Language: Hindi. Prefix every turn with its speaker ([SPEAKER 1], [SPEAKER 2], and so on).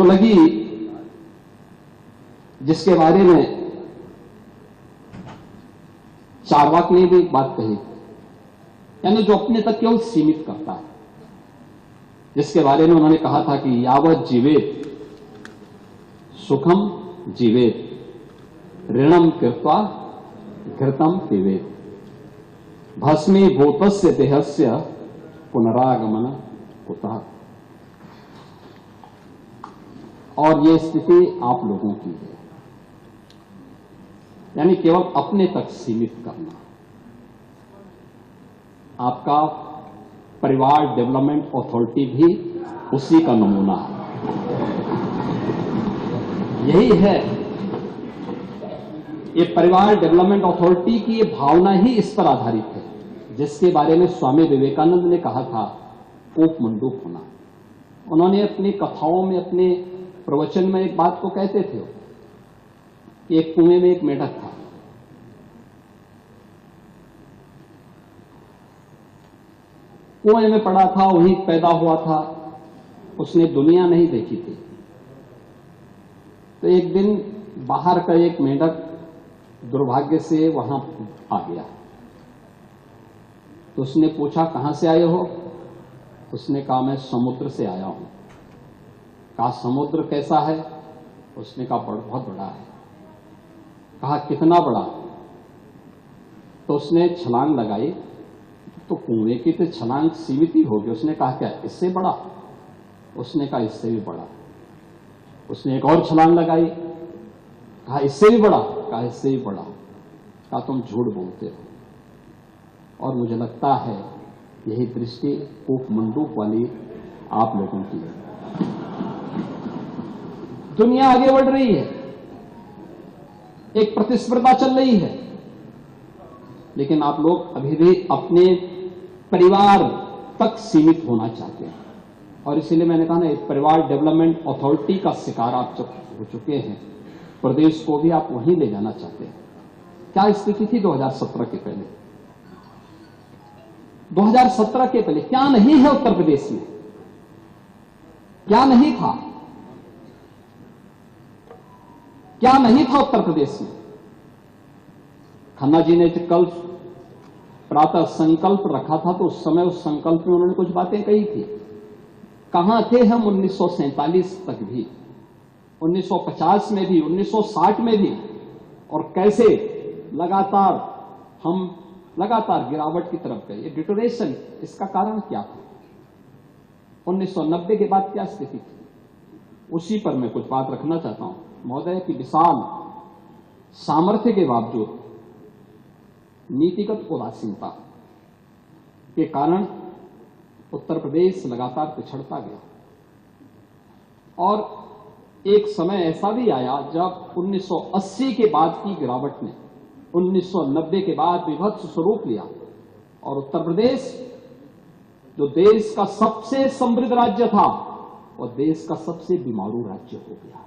[SPEAKER 1] लगी, जिसके बारे में चार्वाक ने भी एक बात कही, यानी जो अपने तक केवल सीमित करता है, जिसके बारे में उन्होंने कहा था कि यावत जीवेत सुखम जीवेत ऋणम कृत्वा घृतम पिबेत भस्मीभूतस्य देहस्य पुनरागमन कुतः। और यह स्थिति आप लोगों की है, यानी केवल अपने तक सीमित करना। आपका परिवार डेवलपमेंट अथॉरिटी भी उसी का नमूना है। यही है, ये परिवार डेवलपमेंट अथॉरिटी की ये भावना ही इस पर आधारित है, जिसके बारे में स्वामी विवेकानंद ने कहा था कोप मंडूक होना। उन्होंने अपनी कथाओं में, अपने प्रवचन में एक बात को कहते थे कि एक कुएं में एक मेढक था। कुएं में पड़ा था, वहीं पैदा हुआ था, उसने दुनिया नहीं देखी थी। तो एक दिन बाहर का एक मेढक दुर्भाग्य से वहां आ गया। तो उसने पूछा कहां से आए हो? उसने कहा मैं समुद्र से आया हूं। कहा समुद्र कैसा है? उसने कहा बहुत बड़ा है। कहा कितना बड़ा? तो उसने छलांग लगाई, तो कुएं की तो छलांग सीमित ही होगी। उसने कहा क्या इससे बड़ा? उसने कहा इससे भी बड़ा। उसने एक और छलांग लगाई, कहा इससे भी बड़ा? कहा इससे भी बड़ा। कहा तुम झूठ बोलते हो। और मुझे लगता है यही दृष्टि कोप मंडूक वाली आप लोगों की है। दुनिया आगे बढ़ रही है, एक प्रतिस्पर्धा चल रही है, लेकिन आप लोग अभी भी अपने परिवार तक सीमित होना चाहते हैं। और इसीलिए मैंने कहा ना, परिवार डेवलपमेंट अथॉरिटी का शिकार आप जब हो चुके हैं, प्रदेश को भी आप वहीं ले जाना चाहते हैं। क्या स्थिति थी 2017 के पहले? 2017 के पहले क्या नहीं है उत्तर प्रदेश में? क्या नहीं था? क्या नहीं था उत्तर प्रदेश में? खन्ना जी ने कल प्रातः संकल्प रखा था, तो उस समय उस संकल्प में उन्होंने कुछ बातें कही थी। कहां थे हम 1947 तक भी, 1950 में भी, 1960 में भी, और कैसे हम लगातार गिरावट की तरफ गए। ये डिटोरेशन, इसका कारण क्या था? 1990 के बाद क्या स्थिति थी? उसी पर मैं कुछ बात रखना चाहता हूं महोदय, कि विशाल सामर्थ्य के बावजूद नीतिगत उदासीनता के कारण उत्तर प्रदेश लगातार पिछड़ता गया। और एक समय ऐसा भी आया जब 1980 के बाद की गिरावट ने 1990 के बाद विभत्स स्वरूप लिया, और उत्तर प्रदेश जो देश का सबसे समृद्ध राज्य था, वह देश का सबसे बीमारू राज्य हो गया।